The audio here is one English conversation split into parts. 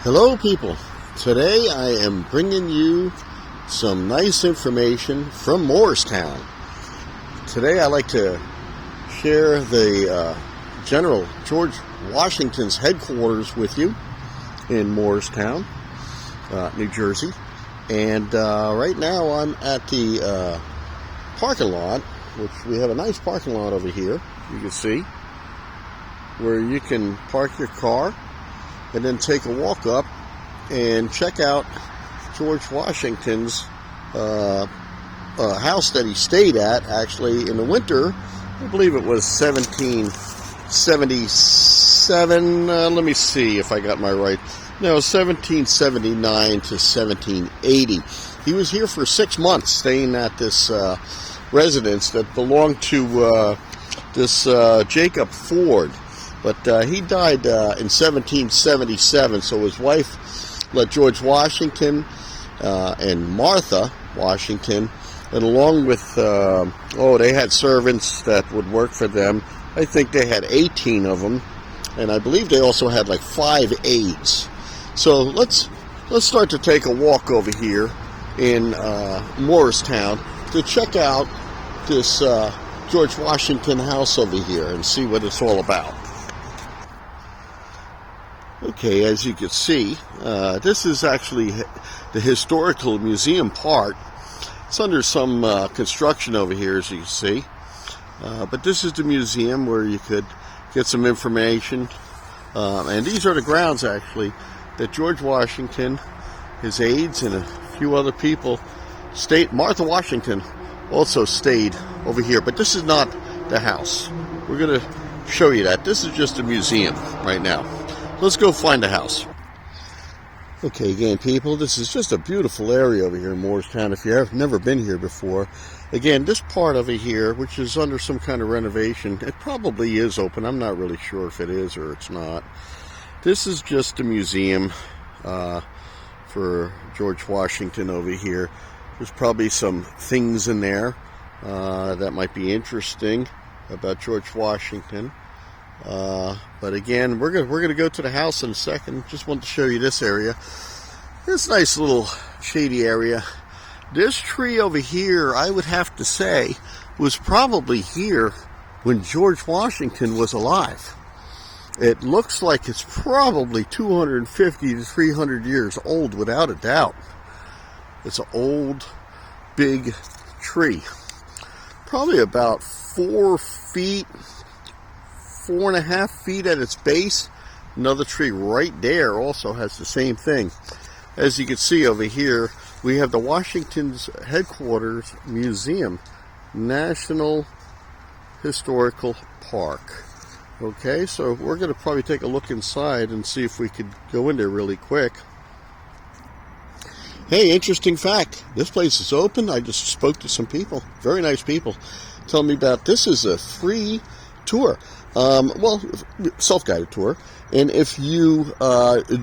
Hello people, today I am bringing you some nice information from Morristown. Today I like to share the General George Washington's headquarters with you in Morristown, New Jersey. And right now I'm at the parking lot, which we have a nice parking lot over here, you can see, where you can park your car and then take a walk up and check out George Washington's house that he stayed at, actually, in the winter. I believe it was 1777. Let me see if I got my right. No, 1779 to 1780. He was here for 6 months, staying at this residence that belonged to this Jacob Ford. But he died in 1777, so his wife let George Washington and Martha Washington, and along with, they had servants that would work for them. I think they had 18 of them, and I believe they also had like 5 aides. So let's start to take a walk over here in Morristown to check out this George Washington house over here and see what it's all about. Okay, as you can see, this is actually the historical museum part. It's under some construction over here, as you can see. But this is the museum where you could get some information. And these are the grounds, actually, that George Washington, his aides, and a few other people stayed. Martha Washington also stayed over here. But this is not the house. We're going to show you that. This is just a museum right now. Let's go find a house. Okay, again, people, this is just a beautiful area over here in Morristown. If you've never been here before, again, this part over here, which is under some kind of renovation, it probably is open. I'm not really sure if it is or it's not. This is just a museum for George Washington over here. There's probably some things in there that might be interesting about George Washington. But again, we're gonna go to the house in a second. Just wanted to show you this area. This nice little shady area. This tree over here, I would have to say, was probably here when George Washington was alive. It looks like it's probably 250 to 300 years old, without a doubt. It's an old, big tree. Probably about 4 feet, 4.5 feet at its base. Another tree right there also has the same thing. As you can see over here, we have the Washington's Headquarters Museum, National Historical Park. Okay, so we're going to probably take a look inside and see if we could go in there really quick. Hey, interesting fact. This place is open. I just spoke to some people, very nice people, telling me about this is a free tour. Self-guided tour, and if you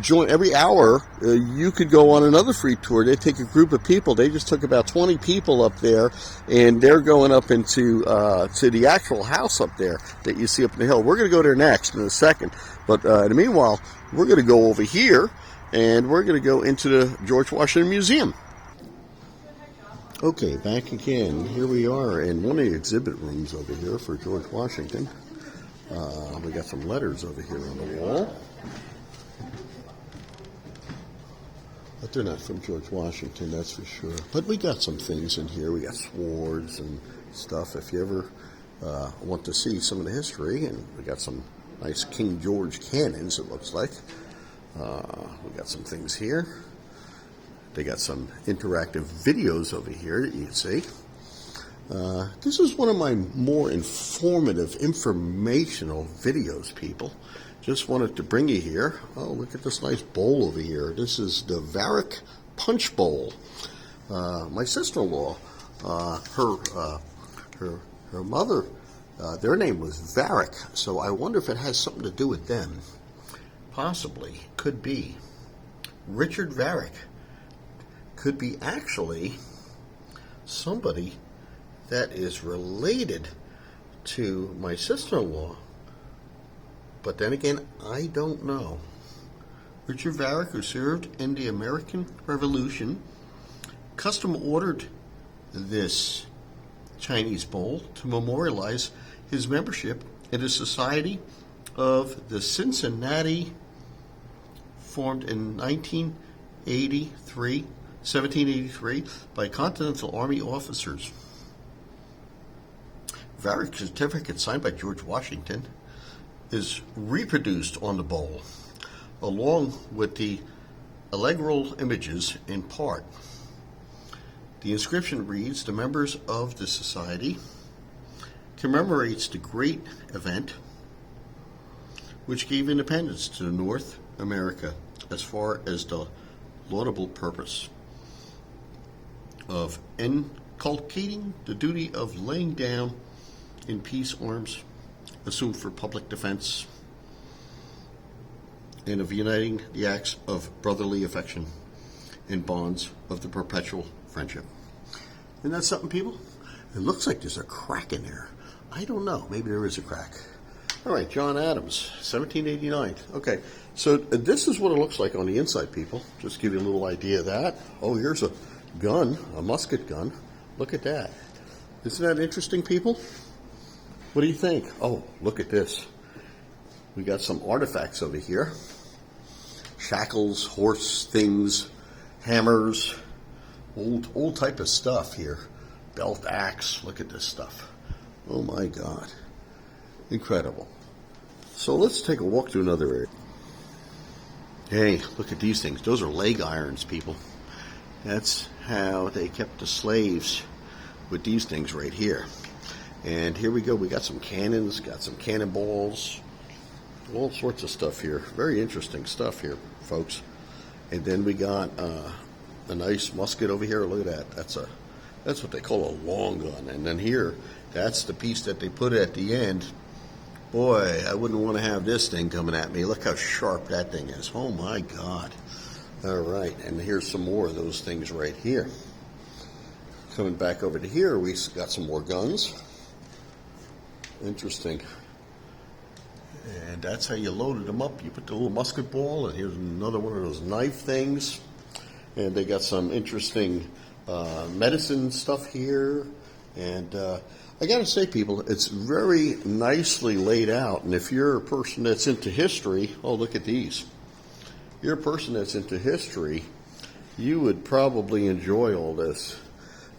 join every hour, you could go on another free tour. They take a group of people. They just took about 20 people up there, and they're going up into to the actual house up there that you see up in the hill. We're going to go there next in a second, but in the meanwhile, we're going to go over here, and we're going to go into the George Washington Museum. Okay, back again. Here we are in one of the exhibit rooms over here for George Washington. We got some letters over here on the wall, but they're not from George Washington, that's for sure. But we got some things in here. We got swords and stuff if you ever want to see some of the history. And we got some nice King George cannons, it looks like. We got some things here. They got some interactive videos over here that you can see. This is one of my more informative, informational videos, people. Just wanted to bring you here. Oh, look at this nice bowl over here. This is the Varick Punch Bowl. My sister-in-law, her mother, their name was Varick, so I wonder if it has something to do with them. Possibly. Could be. Richard Varick could be actually somebody that is related to my sister-in-law. But then again, I don't know. Richard Varick, who served in the American Revolution, custom ordered this Chinese bowl to memorialize his membership in the Society of the Cincinnati, formed in 1783 by Continental Army officers. Varick's certificate, signed by George Washington, is reproduced on the bowl, along with the allegorical images in part. The inscription reads, "The members of the society commemorates the great event which gave independence to North America, as far as the laudable purpose of inculcating the duty of laying down in peace arms assumed for public defense, and of uniting the acts of brotherly affection in bonds of the perpetual friendship." Isn't that something, people? It looks like there's a crack in there. I don't know. Maybe there is a crack. All right, John Adams, 1789. Okay, so this is what it looks like on the inside, people. Just to give you a little idea of that. Oh, here's a gun, a musket gun. Look at that. Isn't that interesting, people? What do you think? Oh, look at this. We got some artifacts over here. Shackles, horse things, hammers, old type of stuff here. Belt axe. Look at this stuff. Oh my God. Incredible. So let's take a walk to another area. Hey, look at these things. Those are leg irons, people. That's how they kept the slaves, with these things right here. And here we go. We got some cannons, got some cannonballs, all sorts of stuff here. Very interesting stuff here, folks. And then we got a nice musket over here. Look at that. That's what they call a long gun. And then here, that's the piece that they put at the end. Boy, I wouldn't want to have this thing coming at me. Look how sharp that thing is. Oh my God. All right, and here's some more of those things right here. Coming back over to here, we got some more guns. Interesting. And that's how you loaded them up. You put the little musket ball, and here's another one of those knife things. And they got some interesting medicine stuff here. And I got to say, people, it's very nicely laid out. And if you're a person that's into history, oh, look at these. If you're a person that's into history, you would probably enjoy all this.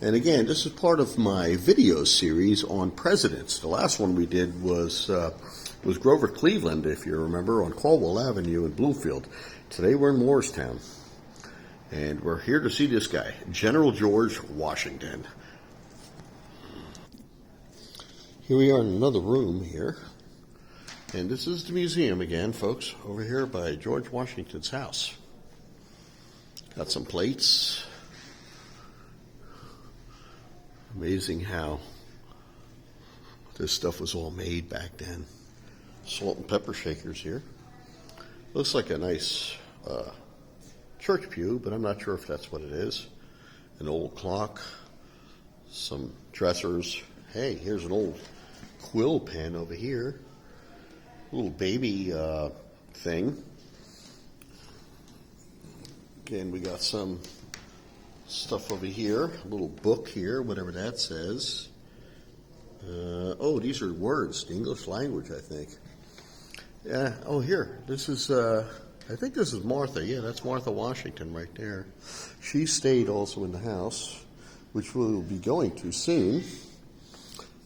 And again, this is part of my video series on presidents. The last one we did was Grover Cleveland, if you remember, on Caldwell Avenue in Bloomfield. Today we're in Morristown. And we're here to see this guy, General George Washington. Here we are in another room here. And this is the museum again, folks, over here by George Washington's house. Got some plates. Amazing how this stuff was all made back then. Salt and pepper shakers here. Looks like a nice church pew, but I'm not sure if that's what it is. An old clock, some dressers. Hey, here's an old quill pen over here. Little baby thing. Again, we got some stuff over here, a little book here, whatever that says. Oh, these are words, the English language, I think. Yeah. Oh, here, this is, I think this is Martha. Yeah, that's Martha Washington right there. She stayed also in the house, which we'll be going to soon.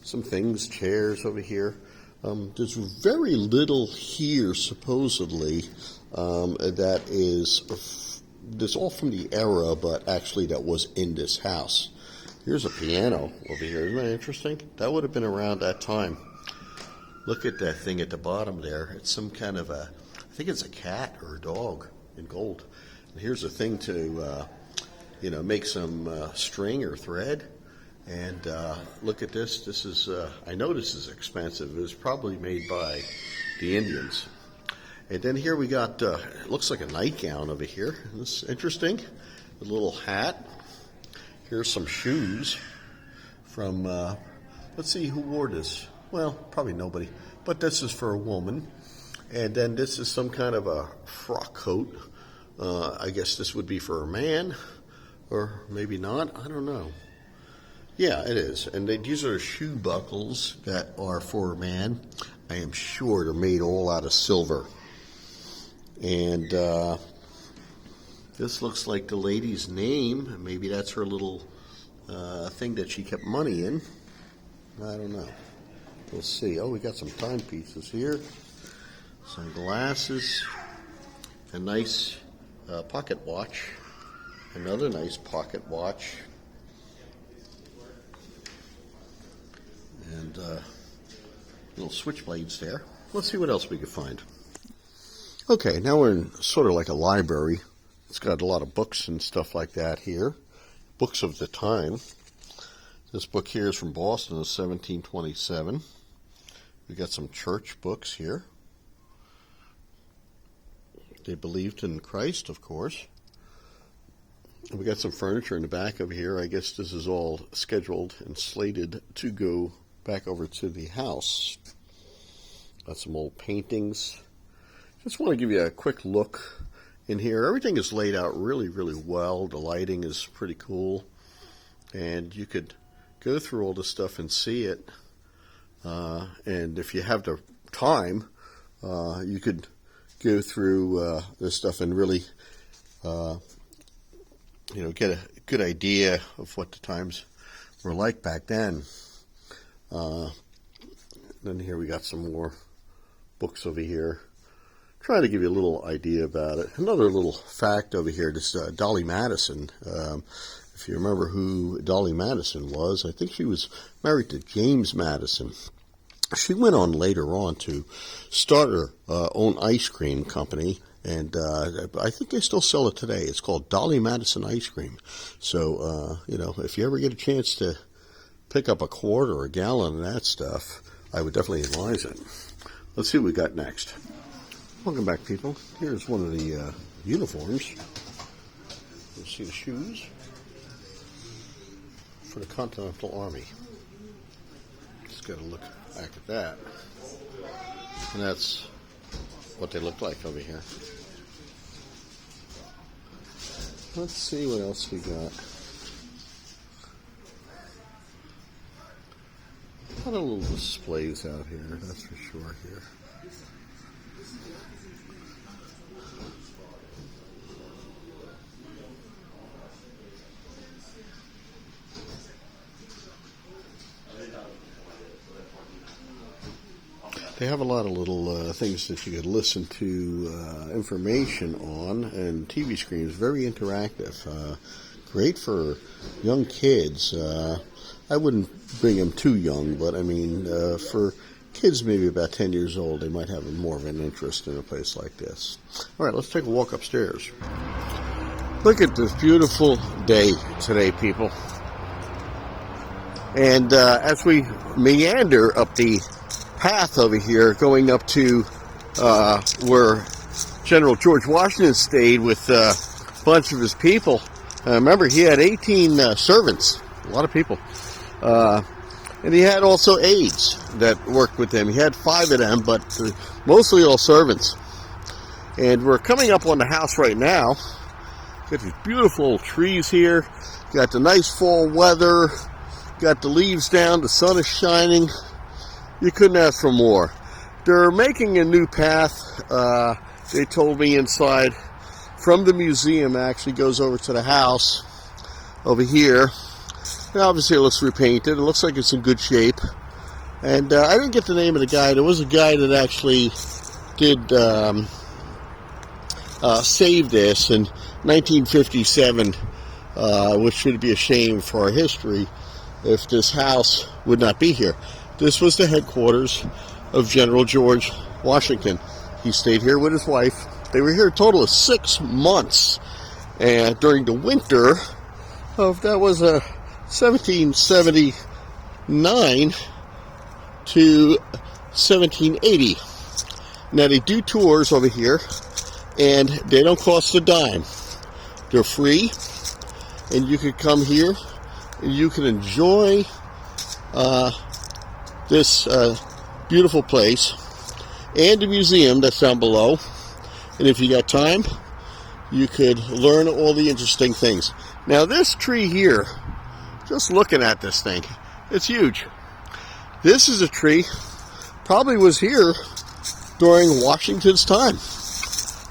Some things, chairs over here. There's very little here, supposedly, that is, this all from the era, but actually that was in this house. Here's a piano over here. Isn't that interesting? That would have been around that time. Look at that thing at the bottom there. It's some kind of a, I think it's a cat or a dog in gold. And here's a thing to, make some string or thread. And look at this. This is, I know this is expensive. It was probably made by the Indians. And then here we got, it looks like a nightgown over here. This is interesting. A little hat. Here's some shoes from, let's see who wore this. Well, probably nobody. But this is for a woman. And then this is some kind of a frock coat. I guess this would be for a man, or maybe not. I don't know. Yeah, it is. And these are shoe buckles that are for a man. I am sure they're made all out of silver. And this looks like the lady's name. Maybe that's her little thing that she kept money in. I don't know. We'll see. Oh, we got some timepieces here. Some glasses. A nice pocket watch. Another nice pocket watch. And little switchblades there. Let's see what else we can find. Okay, now we're in sort of like a library. It's got a lot of books and stuff like that here. Books of the time. This book here is from Boston, 1727. We got some church books here. They believed in Christ, of course. And we got some furniture in the back of here. I guess this is all scheduled and slated to go back over to the house. Got some old paintings. Just want to give you a quick look in here. Everything is laid out really, really well. The lighting is pretty cool. And you could go through all this stuff and see it. And if you have the time, you could go through this stuff and really, get a good idea of what the times were like back then. Then here we got some more books over here. Trying to give you a little idea about it. Another little fact over here, this Dolly Madison. If you remember who Dolly Madison was, I think she was married to James Madison. She went on later on to start her own ice cream company, and I think they still sell it today. It's called Dolly Madison Ice Cream. So, if you ever get a chance to pick up a quart or a gallon of that stuff, I would definitely advise it. Let's see what we got next. Welcome back, people. Here's one of the uniforms. You see the shoes for the Continental Army. Just got to look back at that. And that's what they look like over here. Let's see what else we got. A lot of little displays out here, that's for sure here. They have a lot of little things that you could listen to information on, and TV screens, very interactive. Great for young kids. I wouldn't bring them too young, but I mean, for kids maybe about 10 years old, they might have more of an interest in a place like this. All right, let's take a walk upstairs. Look at this beautiful day today, people. And as we meander up the path over here, going up to where General George Washington stayed with a bunch of his people. Remember, he had 18 servants, a lot of people. And he had also aides that worked with him. He had 5 of them, but mostly all servants. And we're coming up on the house right now. Got these beautiful trees here. Got the nice fall weather. Got the leaves down. The sun is shining. You couldn't ask for more. They're making a new path, they told me, inside from the museum. Actually goes over to the house over here. And obviously it looks repainted. It looks like it's in good shape. And I didn't get the name of the guy. There was a guy that actually did save this in 1957, which would be a shame for our history if this house would not be here. This was the headquarters of General George Washington. He stayed here with his wife. They were here a total of 6 months. And during the winter of, that was 1779 to 1780. Now they do tours over here, and they don't cost a dime. They're free, and you can come here and you can enjoy this beautiful place. and the museum that's down below. And if you got time, you could learn all the interesting things. Now this tree here, just looking at this thing, it's huge. This is a tree, probably was here during Washington's time.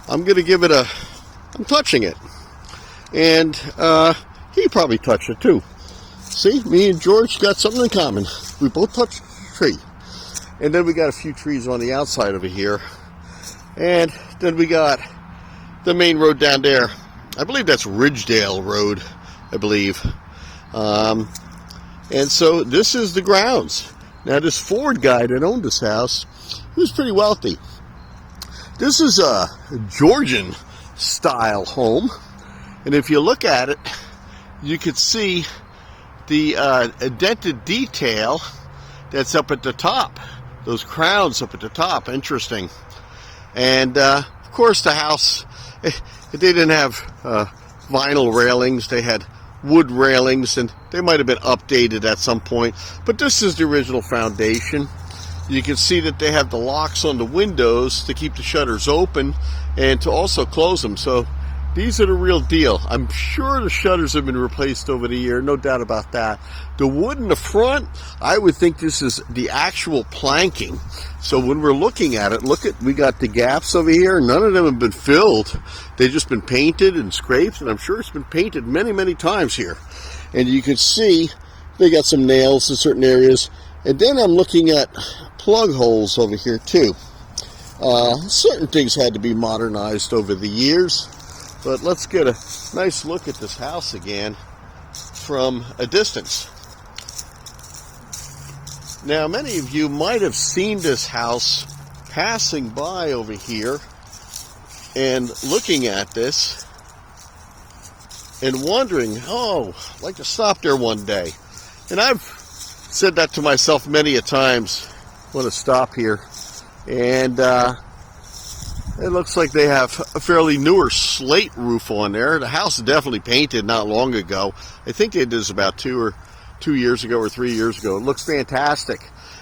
I'm going to give it a, I'm touching it. And he probably touched it too. See, me and George got something in common. We both touched the tree. And then we got a few trees on the outside over here. And then we got the main road down there. I believe that's Ridgedale Road, I believe. And so this is the grounds. Now this Ford guy that owned this house, he was pretty wealthy. This is a Georgian style home. And if you look at it, you can see the indented detail that's up at the top. Those crowns up at the top. Interesting. And of course the house, they didn't have vinyl railings. They had wood railings, and they might have been updated at some point. But this is the original foundation. You can see that they have the locks on the windows to keep the shutters open and to also close them. So these are the real deal. I'm sure the shutters have been replaced over the year, no doubt about that. The wood in the front, I would think this is the actual planking. So when we're looking at it, look at, we got the gaps over here. None of them have been filled. They've just been painted and scraped, and I'm sure it's been painted many, many times here. And you can see they got some nails in certain areas. And then I'm looking at plug holes over here too. Certain things had to be modernized over the years. But let's get a nice look at this house again from a distance. Now, many of you might have seen this house passing by over here and looking at this and wondering, oh, I'd like to stop there one day. And I've said that to myself many a times. I want to stop here. And it looks like they have a fairly newer slate roof on there. The house is definitely painted not long ago. I think they did this about 2 years ago or 3 years ago. It looks fantastic.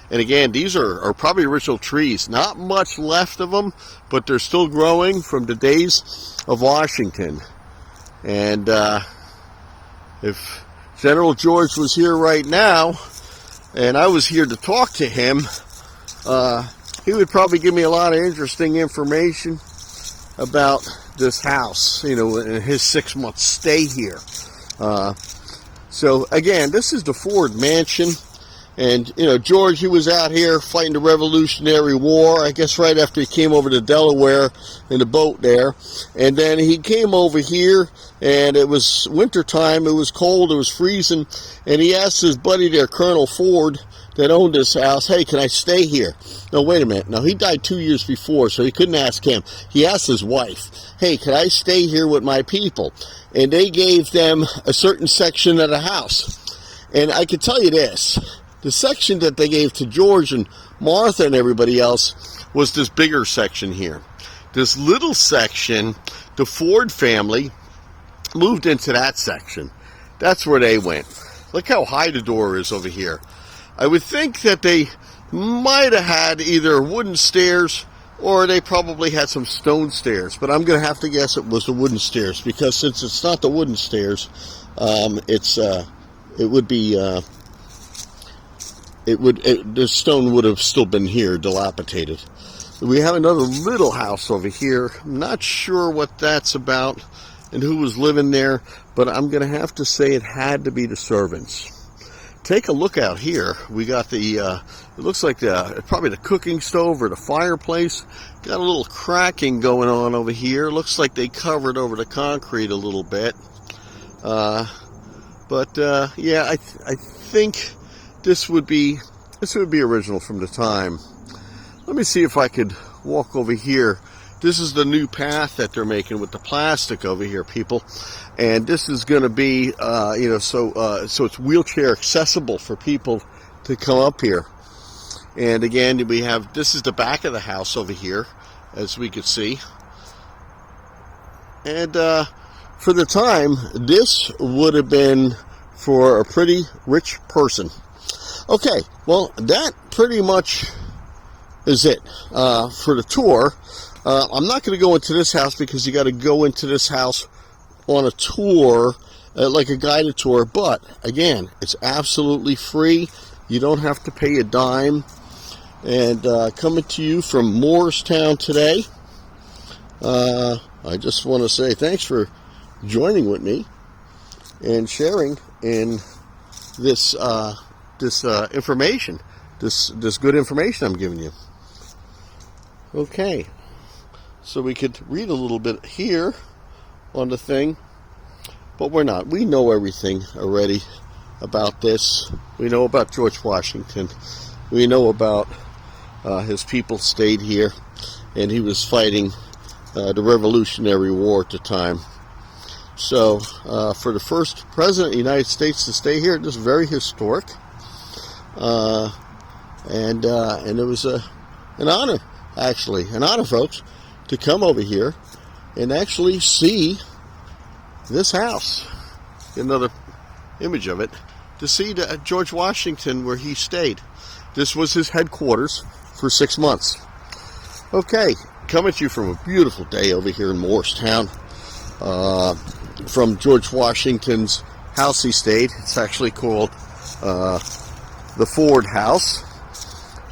And again, these are probably original trees. Not much left of them, but they're still growing from the days of Washington. And if General George was here right now, and I was here to talk to him, he would probably give me a lot of interesting information about this house, you know, in his 6-month stay here. So again, this is the Ford mansion. And, you know, George, he was out here fighting the Revolutionary War, I guess right after he came over to Delaware in the boat there. And then he came over here, and it was wintertime, it was cold, it was freezing, and he asked his buddy there, Colonel Ford, that owned this house, hey, can I stay here? No, wait a minute. No, he died 2 years before, so he couldn't ask him. He asked his wife, hey, can I stay here with my people? And they gave them a certain section of the house. And I can tell you this, the section that they gave to George and Martha and everybody else was this bigger section here. This little section, the Ford family moved into that section. That's where they went. Look how high the door is over here. I would think that they might have had either wooden stairs or they probably had some stone stairs. But I'm going to have to guess it was the wooden stairs, because since it's not the wooden stairs, the stone would have still been here, dilapidated. We have another little house over here. I'm not sure what that's about and who was living there, but I'm going to have to say it had to be the servants. Take a look out here. We got the, it looks like probably the cooking stove or the fireplace. Got a little cracking going on over here. Looks like they covered over the concrete a little bit. Yeah, I think this would be original from the time. Let me see if I could walk over here. This is the new path that they're making with the plastic over here, people. And this is going to be, so it's wheelchair accessible for people to come up here. And again, this is the back of the house over here, as we could see. And for the time, this would have been for a pretty rich person. Okay, well, that pretty much is it for the tour. I'm not going to go into this house because you got to go into this house on a tour, like a guided tour. But again, it's absolutely free. You don't have to pay a dime. And coming to you from Morristown today, I just want to say thanks for joining with me and sharing in this information, this good information I'm giving you. Okay, so we could read a little bit here on the thing, but we're not. We know everything already about this. We know about George Washington. We know about his people stayed here, and he was fighting the Revolutionary War at the time. So for the first president of the United States to stay here, this is very historic, and it was an honor, actually, an honor, folks, to come over here and actually see this house. Another image of it, to see George Washington where he stayed. This was his headquarters for 6 months. Okay, coming to you from a beautiful day over here in Morristown, from George Washington's house he stayed. It's actually called the Ford House,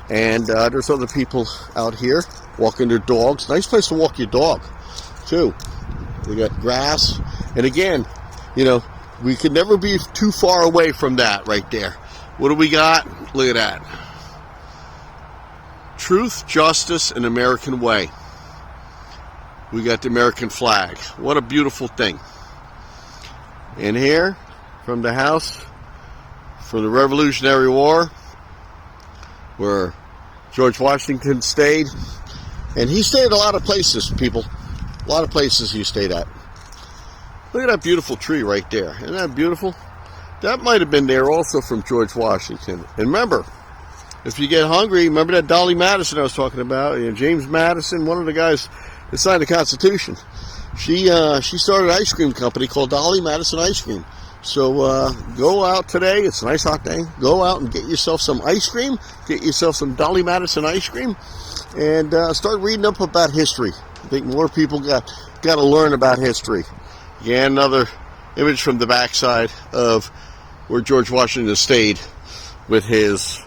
and there's other people out here walking their dogs. Nice place to walk your dog too. We got grass, and again, you know, we could never be too far away from that right there. What do we got? Look at that. Truth, justice, and American way. We got the American flag. What a beautiful thing. And here, from the house, from the Revolutionary War, where George Washington stayed. And he stayed at a lot of places, people. A lot of places he stayed at. Look at that beautiful tree right there. Isn't that beautiful? That might have been there also from George Washington. And remember, if you get hungry, remember that Dolly Madison I was talking about? You know, James Madison, one of the guys that signed the Constitution. She started an ice cream company called Dolly Madison Ice Cream. So go out today. It's a nice hot day. Go out and get yourself some ice cream. Get yourself some Dolly Madison ice cream, and start reading up about history. I think more people got to learn about history. Again, another image from the backside of where George Washington stayed with his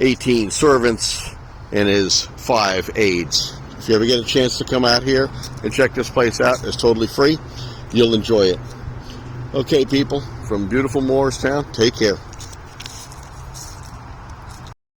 18 servants and his 5 aides. If you ever get a chance to come out here and check this place out, it's totally free. You'll enjoy it. Okay, people, from beautiful Morristown, take care.